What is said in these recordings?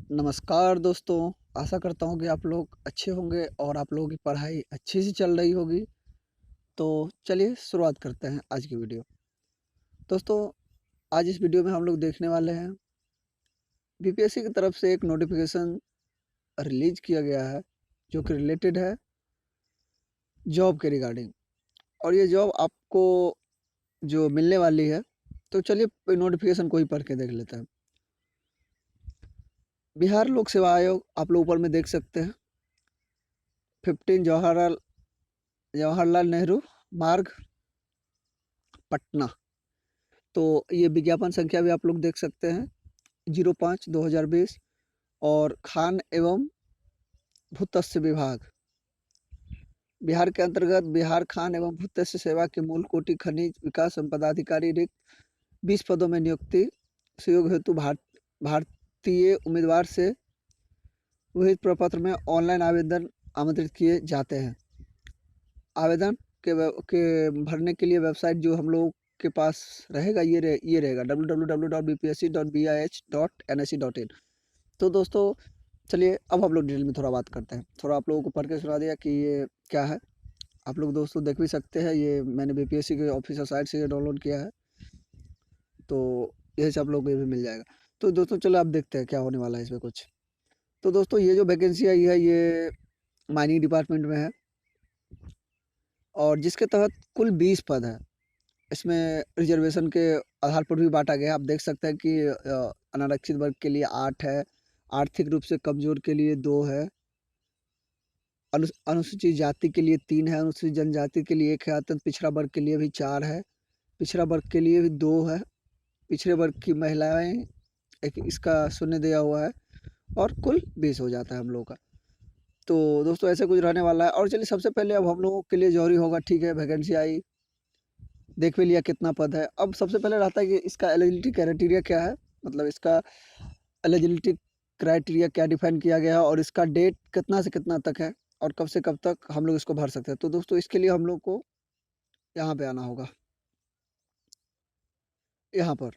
नमस्कार दोस्तों, आशा करता हूँ कि आप लोग अच्छे होंगे और आप लोगों की पढ़ाई अच्छी से चल रही होगी। तो चलिए शुरुआत करते हैं आज की वीडियो। दोस्तों, आज इस वीडियो में हम लोग देखने वाले हैं बीपीएससी की तरफ से एक नोटिफिकेशन रिलीज़ किया गया है, जो कि रिलेटेड है जॉब के रिगार्डिंग। और ये जॉब आपको जो मिलने वाली है, तो चलिए नोटिफिकेशन को ही पढ़ के देख लेते हैं। बिहार लोक सेवा आयोग आप लोग ऊपर में देख सकते हैं। 15 जवाहरलाल नेहरू मार्ग, पटना। तो ये विज्ञापन संख्या भी आप लोग देख सकते हैं 05/2020। और खान एवं भूतत्व विभाग बिहार के अंतर्गत बिहार खान एवं भूतत्व सेवा के मूल कोटि खनिज विकास पदाधिकारी रिक्त 20 पदों में नियुक्ति सुयोग हेतु भारतीय उम्मीदवार से विहित प्रपत्र में ऑनलाइन आवेदन आमंत्रित किए जाते हैं। आवेदन के भरने के लिए वेबसाइट जो हम लोग के पास रहेगा ये रहेगा www.bpsc.bih.nsc.in। तो दोस्तों चलिए अब हम लोग डिटेल में थोड़ा बात करते हैं। थोड़ा आप लोगों को पढ़ के सुना दिया कि ये क्या है। आप लोग दोस्तों देख भी सकते हैं, ये मैंने बीपीएससी के ऑफिशियल साइट से ये डाउनलोड किया है। तो यही से आप लोगों को ये भी मिल जाएगा। तो दोस्तों चलो आप देखते हैं क्या होने वाला है इसमें कुछ। तो दोस्तों ये जो वैकेंसी आई है ये माइनिंग डिपार्टमेंट में है और जिसके तहत कुल 20 पद है। इसमें रिजर्वेशन के आधार पर भी बाँटा गया है। आप देख सकते हैं कि अनारक्षित वर्ग के लिए 8 है, आर्थिक रूप से कमज़ोर के लिए 2 है, अनुसूचित जाति के लिए 3 है, अनुसूचित जनजाति के लिए 1 है, अत्यंत पिछड़ा वर्ग के लिए भी 4 है, पिछड़ा वर्ग के लिए भी 2 है, पिछड़े वर्ग की महिलाएँ एक इसका शून्य दिया हुआ है और कुल 20 हो जाता है हम लोगों का। तो दोस्तों ऐसा कुछ रहने वाला है। और चलिए सबसे पहले अब हम लोगों के लिए ज़रूरी होगा, ठीक है वैकेंसी आई, देख भी लिया कितना पद है। अब सबसे पहले रहता है कि इसका एलिजिबिलिटी क्राइटेरिया क्या है, मतलब इसका एलिजिबिलिटी क्राइटेरिया क्या डिफाइन किया गया है और इसका डेट कितना से कितना तक है और कब से कब तक हम लोग इसको भर सकते हैं। तो दोस्तों इसके लिए हम लोग को यहाँ पे आना होगा, यहाँ पर,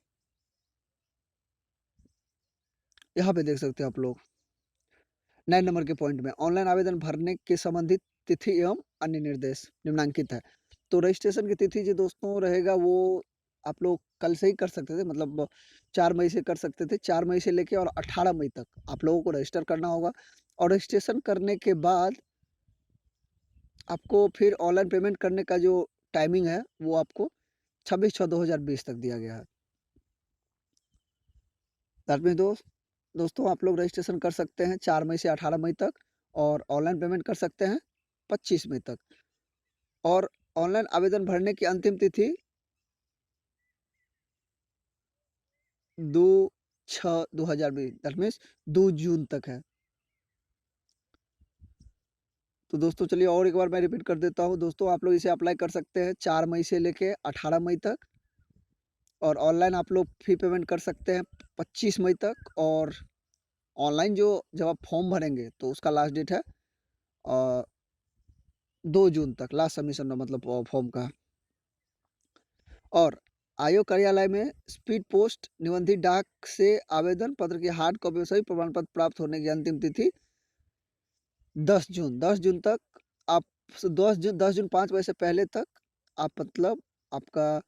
यहाँ पे देख सकते हैं आप लोग 9 नंबर के पॉइंट में ऑनलाइन आवेदन भरने के संबंधित तिथि एवं अन्य निर्देश निम्नांकित है। तो रजिस्ट्रेशन की तिथि जो दोस्तों रहेगा वो आप लोग कल से ही कर सकते थे, मतलब 4 मई से कर सकते थे। 4 मई से लेके और 18 मई तक आप लोगों को रजिस्टर करना होगा और रजिस्ट्रेशन करने के बाद आपको फिर ऑनलाइन पेमेंट करने का जो टाइमिंग है वो आपको 26/6/2020 तक दिया गया है। दैट मीन्स दोस्तों आप लोग रजिस्ट्रेशन कर सकते हैं 4 मई से 18 मई तक और ऑनलाइन पेमेंट कर सकते हैं 25 मई तक। और ऑनलाइन आवेदन भरने की अंतिम तिथि 2/6/2020 दैट मीन्स 2 जून तक है। तो दोस्तों चलिए और एक बार मैं रिपीट कर देता हूँ। दोस्तों आप लोग इसे अप्लाई कर सकते हैं 4 मई से लेके 18 मई तक और ऑनलाइन आप लोग फी पेमेंट कर सकते हैं 25 मई तक। और ऑनलाइन जो जब आप फॉर्म भरेंगे तो उसका लास्ट डेट है 2 जून तक, लास्ट सबमिशन मतलब फॉर्म का। और आयोग कार्यालय में स्पीड पोस्ट निबंधित डाक से आवेदन पत्र की हार्ड कॉपी सभी प्रमाण पत्र प्राप्त होने की अंतिम तिथि 10 जून तक। आप 10 जून 5 बजे से पहले तक आप मतलब आपका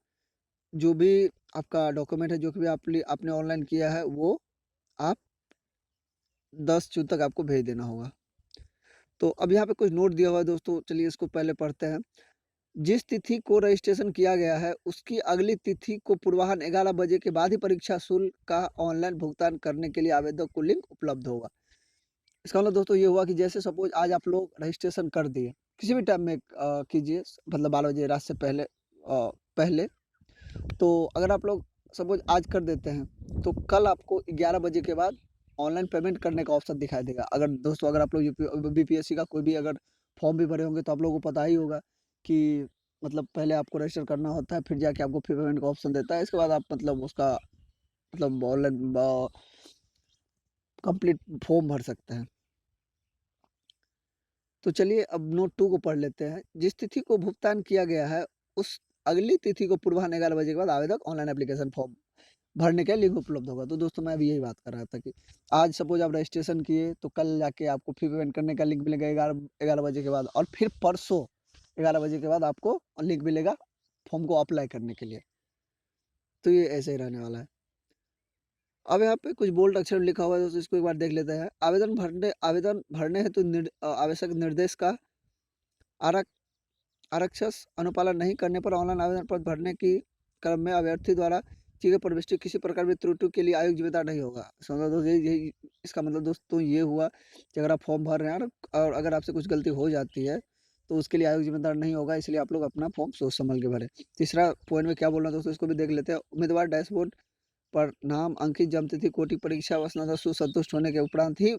जो भी आपका डॉक्यूमेंट है जो भी आपने ऑनलाइन किया है वो आप 10 जून तक आपको भेज देना होगा। तो अब यहाँ पे कुछ नोट दिया हुआ है दोस्तों, चलिए इसको पहले पढ़ते हैं। जिस तिथि को रजिस्ट्रेशन किया गया है उसकी अगली तिथि को पूर्वाह्न 11 बजे के बाद ही परीक्षा शुल्क का ऑनलाइन भुगतान करने के लिए आवेदक को लिंक उपलब्ध होगा। इसका मतलब दोस्तों ये हुआ कि जैसे सपोज आज आप लोग रजिस्ट्रेशन कर दिए, किसी भी टाइम में कीजिए, मतलब 12 बजे रात से पहले। तो अगर आप लोग सपोज आज कर देते हैं तो कल आपको 11 बजे के बाद ऑनलाइन पेमेंट करने का ऑप्शन दिखाई देगा। अगर दोस्तों अगर आप लोग बीपीएससी का कोई भी अगर फॉर्म भी भरे होंगे तो आप लोगों को पता ही होगा कि मतलब पहले आपको रजिस्टर करना होता है, फिर जाके आपको फिर पेमेंट का ऑप्शन देता है। इसके बाद आप मतलब उसका मतलब ऑनलाइन कंप्लीट फॉर्म भर सकते हैं। तो चलिए अब नोट 2 को पढ़ लेते हैं। जिस तिथि को भुगतान किया गया है उस अगली तिथि को पूर्वाह्न 11 बजे के बाद आवेदक ऑनलाइन एप्लीकेशन फॉर्म भरने का लिंक उपलब्ध होगा। तो दोस्तों मैं भी यही बात कर रहा था कि आज सपोज़ आप रजिस्ट्रेशन किए तो कल जाके आपको फ़ी पेमेंट करने का लिंक मिलेगा 11 बजे के बाद, और फिर परसों 11 बजे के बाद आपको लिंक मिलेगा फॉर्म को अप्लाई करने के लिए। तो ये ऐसे ही रहने वाला है। अब यहाँ पे कुछ बोल्ड अक्षर में लिखा हुआ है दोस्तों, इसको एक बार देख लेते हैं। आवेदन भरने हेतु आवश्यक निर्देश का आरक आरक्षस अनुपालन नहीं करने पर ऑनलाइन आवेदन पत्र भरने की क्रम में अभ्यर्थी द्वारा की गई प्रविष्टि किसी प्रकार की त्रुटि के लिए आयोग जिम्मेदार नहीं होगा। समझो दोस्तों, यही इसका मतलब दोस्तों ये हुआ कि अगर आप फॉर्म भर रहे हैं और अगर आपसे कुछ गलती हो जाती है तो उसके लिए आयोग जिम्मेदार नहीं होगा, इसलिए आप लोग अपना फॉर्म सोच संभल के भरें। तीसरा पॉइंट में क्या बोलना है दोस्तों, इसको भी देख लेते हैं। उम्मीदवार डैशबोर्ड पर नाम, अंकित जन्मतिथि, कोटि परीक्षा व स्नातक संतुष्ट होने के उपरांत ही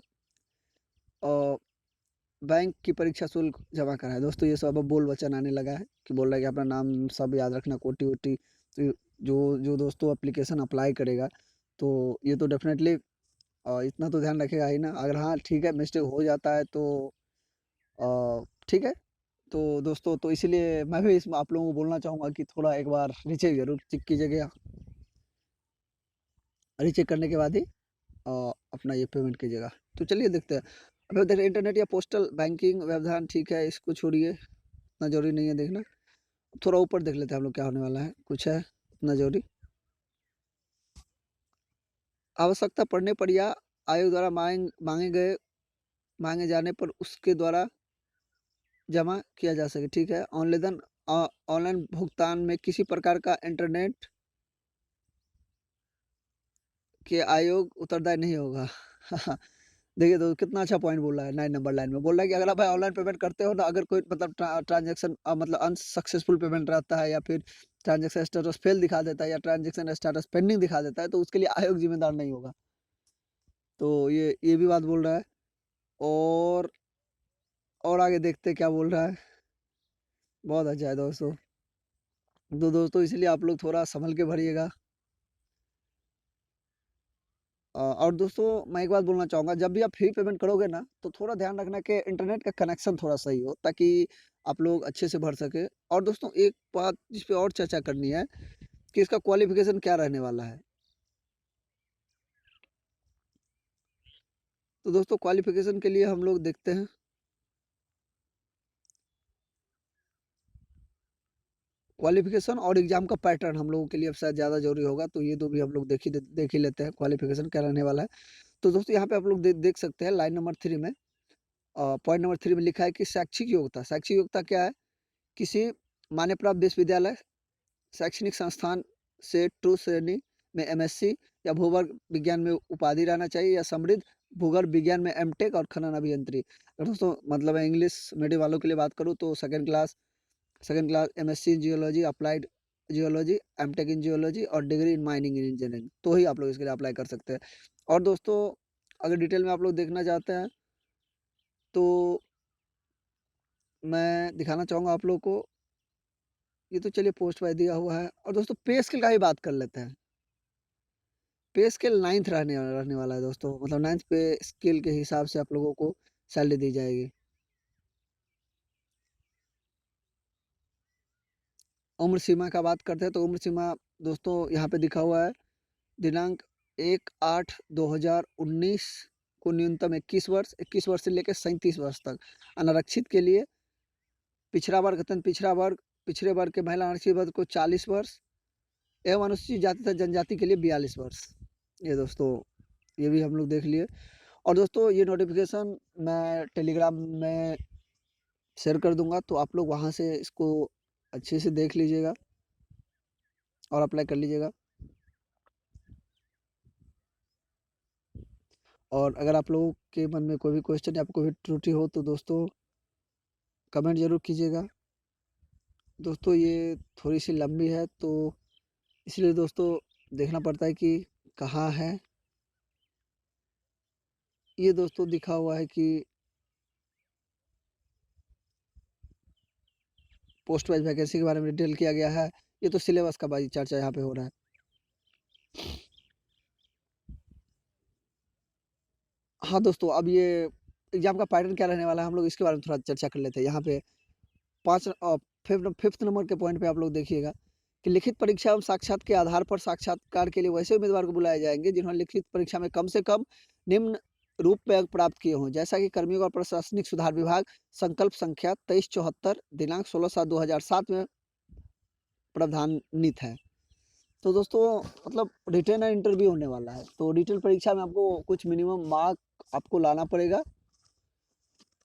बैंक की परीक्षा शुल्क जमा कराएँ। दोस्तों ये सब अब बोल वचन आने लगा है कि बोल रहा है कि अपना नाम सब याद रखना, कोटि-वोटि। तो जो जो दोस्तों एप्लीकेशन अप्लाई करेगा तो ये तो डेफ़िनेटली इतना तो ध्यान रखेगा ही ना। अगर हाँ ठीक है, मिस्टेक हो जाता है तो ठीक है। तो दोस्तों तो इसीलिए मैं भी इसमें आप लोगों को बोलना चाहूँगा कि थोड़ा एक बार रीचेक ज़रूर चेक कीजिएगा। रीचेक करने के बाद ही अपना ये पेमेंट कीजिएगा। तो चलिए देखते हैं। अब देखिए इंटरनेट या पोस्टल बैंकिंग व्यवधान ठीक है, इसको छोड़िए, इतना ज़रूरी नहीं है देखना। थोड़ा ऊपर देख लेते हैं हम लोग क्या होने वाला है, कुछ है इतना ज़रूरी। आवश्यकता पड़ने पर या आयोग द्वारा माँगे जाने पर उसके द्वारा जमा किया जा सके, ठीक है। ऑनलाइन भुगतान में किसी प्रकार का इंटरनेट के आयोग उत्तरदायी नहीं होगा। देखिए तो कितना अच्छा पॉइंट बोल रहा है 9 नंबर लाइन में। बोल रहा है कि अगर आप भाई ऑनलाइन पेमेंट करते हो ना, अगर कोई मतलब ट्रांज़ैक्शन मतलब अनसक्सेसफुल पेमेंट रहता है या फिर ट्रांज़ैक्शन स्टेटस फेल दिखा देता है या ट्रांज़ैक्शन स्टेटस पेंडिंग दिखा देता है, तो उसके लिए आयोग ज़िम्मेदार नहीं होगा। तो ये भी बात बोल रहा है। और और आगे देखते हैं क्या बोल रहा है। बहुत अच्छा है दोस्तों। तो दोस्तों इसलिए आप लोग थोड़ा सँभल के भरिएगा। और दोस्तों मैं एक बात बोलना चाहूँगा, जब भी आप फ्री पेमेंट करोगे ना, तो थोड़ा ध्यान रखना कि इंटरनेट का कनेक्शन थोड़ा सही हो, ताकि आप लोग अच्छे से भर सकें। और दोस्तों एक बात जिस पे और चर्चा करनी है कि इसका क्वालिफ़िकेशन क्या रहने वाला है। तो दोस्तों क्वालिफ़िकेशन के लिए हम लोग देखते हैं। क्वालिफ़िकेशन और एग्ज़ाम का पैटर्न हम लोगों के लिए अब शायद ज़्यादा ज़रूरी होगा, तो ये 2 भी हम लोग देख ही लेते हैं क्वालिफ़िकेशन क्या रहने वाला है। तो दोस्तों यहाँ पे आप लोग देख सकते हैं लाइन नंबर 3 में पॉइंट नंबर 3 में लिखा है कि शैक्षिक योग्यता। शैक्षिक योग्यता क्या है? किसी मान्य प्राप्त विश्वविद्यालय, शैक्षणिक संस्थान से टू श्रेणी में एमएससी या भूगर्भ विज्ञान में उपाधि रहना चाहिए, या समृद्ध भूगर्भ विज्ञान में एमटेक और खनन अभियंत्री। अगर दोस्तों मतलब इंग्लिश मीडियम वालों के लिए बात करूँ तो second class MSc in geology, applied geology, MTech in geology और डिग्री इन माइनिंग इंजीनियरिंग, तो ही आप लोग इसके लिए अप्लाई कर सकते हैं। और दोस्तों अगर डिटेल में आप लोग देखना चाहते हैं तो मैं दिखाना चाहूँगा आप लोगों को। ये तो चलिए पोस्ट वाइज़ दिया हुआ है। और दोस्तों पे स्केल का ही बात कर लेते हैं। पे स्केल 9th रहने वाला है दोस्तों, मतलब 9th पे स्केल के हिसाब से आप लोगों को सैलरी दी जाएगी। उम्र सीमा का बात करते हैं तो उम्र सीमा दोस्तों यहाँ पे दिखा हुआ है, दिनांक 1/8/2019 को न्यूनतम 21 वर्ष से लेकर 37 वर्ष तक। अनारक्षित के लिए पिछड़े वर्ग के महिला आरक्षित वर्ग को 40 वर्ष एवं अनुसूचित जाति तथा जनजाति के लिए 42 वर्ष। ये दोस्तों ये भी हम लोग देख लिए। और दोस्तों ये नोटिफिकेशन मैं टेलीग्राम में शेयर कर दूंगा, तो आप लोग वहाँ से इसको अच्छे से देख लीजिएगा और अप्लाई कर लीजिएगा। और अगर आप लोगों के मन में कोई भी क्वेश्चन या कोई भी त्रुटि हो तो दोस्तों कमेंट ज़रूर कीजिएगा। दोस्तों ये थोड़ी सी लंबी है तो इसलिए दोस्तों देखना पड़ता है कि कहाँ है। ये दोस्तों दिखा हुआ है कि पोस्ट वाइज वैकेंसी के बारे में डिटेल किया गया है। ये तो सिलेबस का भाई चर्चा यहाँ पे हो रहा है। हाँ दोस्तों, अब ये एग्जाम का पैटर्न क्या रहने वाला है, हम लोग इसके बारे में थोड़ा चर्चा कर लेते हैं। यहाँ पे 5 फिफ्थ नंबर के पॉइंट पे आप लोग देखिएगा कि लिखित परीक्षा एवं साक्षात के आधार पर साक्षात्कार के लिए वैसे उम्मीदवार को बुलाए जाएंगे जिन्होंने लिखित परीक्षा में कम से कम निम्न रूप में अंक प्राप्त किए हों, जैसा कि कर्मियों और प्रशासनिक सुधार विभाग संकल्प संख्या 2374 दिनांक 16/7/2007 में प्रावधानित है। तो दोस्तों मतलब रिटन इंटरव्यू होने वाला है, तो रिटन परीक्षा में आपको कुछ मिनिमम मार्क आपको लाना पड़ेगा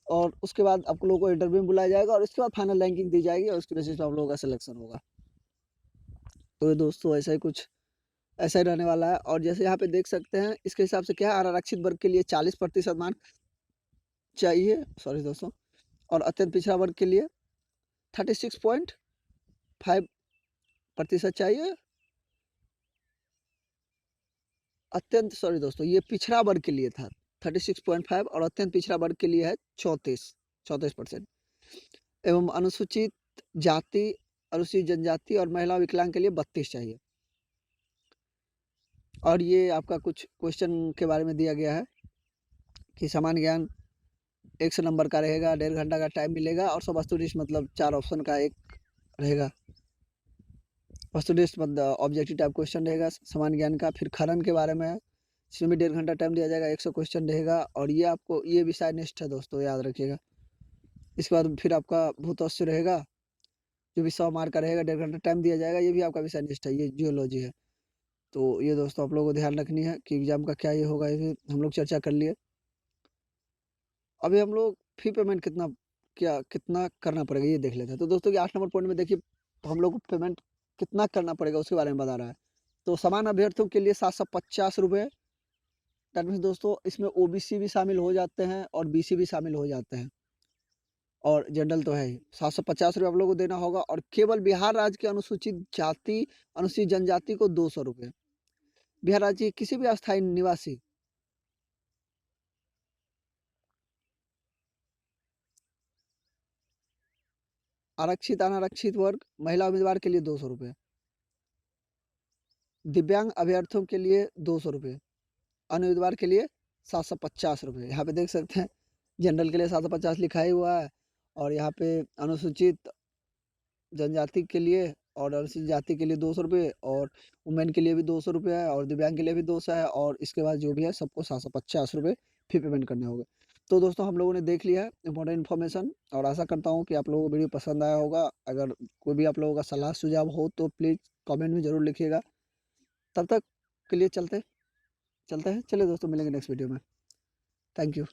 और उसके बाद आप लोगों को इंटरव्यू में बुलाया जाएगा और उसके बाद फाइनल रैंकिंग दी जाएगी और उसके बेसिस पे आप लोगों का सिलेक्शन होगा। तो ये दोस्तों ऐसा ही कुछ ऐसा ही रहने वाला है। और जैसे यहाँ पे देख सकते हैं इसके हिसाब से क्या है, आरक्षित वर्ग के लिए 40% मार्क चाहिए, सॉरी दोस्तों, और अत्यंत पिछड़ा वर्ग के लिए 36.5% चाहिए। अत्यंत सॉरी दोस्तों, ये पिछड़ा वर्ग के लिए था 36.5 और अत्यंत पिछड़ा वर्ग के लिए है 34% एवं अनुसूचित जाति, अनुसूचित जनजाति और महिला विकलांग के लिए 32 चाहिए। और ये आपका कुछ क्वेश्चन के बारे में दिया गया है कि सामान्य ज्ञान 100 नंबर का रहेगा, 1.5 घंटा का टाइम मिलेगा और सब वस्तुनिष्ठ मतलब 4 ऑप्शन का एक रहेगा। वस्तुनिष्ठ मतलब ऑब्जेक्टिव टाइप क्वेश्चन रहेगा सामान्य ज्ञान का। फिर खनन के बारे में है, इसमें भी 1.5 घंटा टाइम दिया जाएगा, 100 क्वेश्चन रहेगा और ये आपको ये विषय निष्ठ है दोस्तों, याद रखिएगा। इसके बाद फिर आपका भूतत्व रहेगा जो भी 100 मार्क का रहेगा, 1.5 घंटा टाइम दिया जाएगा, ये भी आपका विषय निष्ठ है, ये जियोलॉजी है। तो ये दोस्तों आप लोगों को ध्यान रखनी है कि एग्जाम का क्या ये होगा, ये भी हम लोग चर्चा कर लिए। अभी हम लोग फी पेमेंट कितना करना पड़ेगा ये देख लेते हैं। तो दोस्तों कि 8 नंबर पॉइंट में देखिए हम लोग को पेमेंट कितना करना पड़ेगा उसके बारे में बता रहा है। तो समान अभ्यर्थियों के लिए 750 रुपये, दैट मीन्स दोस्तों इसमें ओबीसी भी शामिल हो जाते हैं और बीसी भी शामिल हो जाते हैं और जनरल तो है ही। 750 रुपये आप लोगों को देना होगा और केवल बिहार राज्य के अनुसूचित जाति, अनुसूचित जनजाति को 200 रुपये। बिहार राज्य के किसी भी अस्थायी निवासी आरक्षित अनारक्षित वर्ग महिला उम्मीदवार के लिए 200 रुपये, दिव्यांग अभ्यर्थियों के लिए 200 रुपये, अन्य उम्मीदवार के लिए 750 रुपये। यहाँ पे देख सकते हैं जनरल के लिए 750 लिखा ही हुआ है और यहाँ पे अनुसूचित जनजाति के लिए और अनुसूचित जाति के लिए 200 रुपये और वुमेन के लिए भी 200 रुपये है और दिव्यांग के लिए भी 200 है और इसके बाद जो भी है सबको 750 रुपये फी पेमेंट करने होंगे। तो दोस्तों हम लोगों ने देख लिया है इंपॉर्टेंट इन्फॉर्मेशन और आशा करता हूँ कि आप लोगों को वीडियो पसंद आया होगा। अगर कोई भी आप लोगों का सलाह सुझाव हो तो प्लीज़ कमेंट में ज़रूर लिखिएगा। तब तक के लिए चलते चलते हैं, चलिए दोस्तों मिलेंगे नेक्स्ट वीडियो में। Thank you.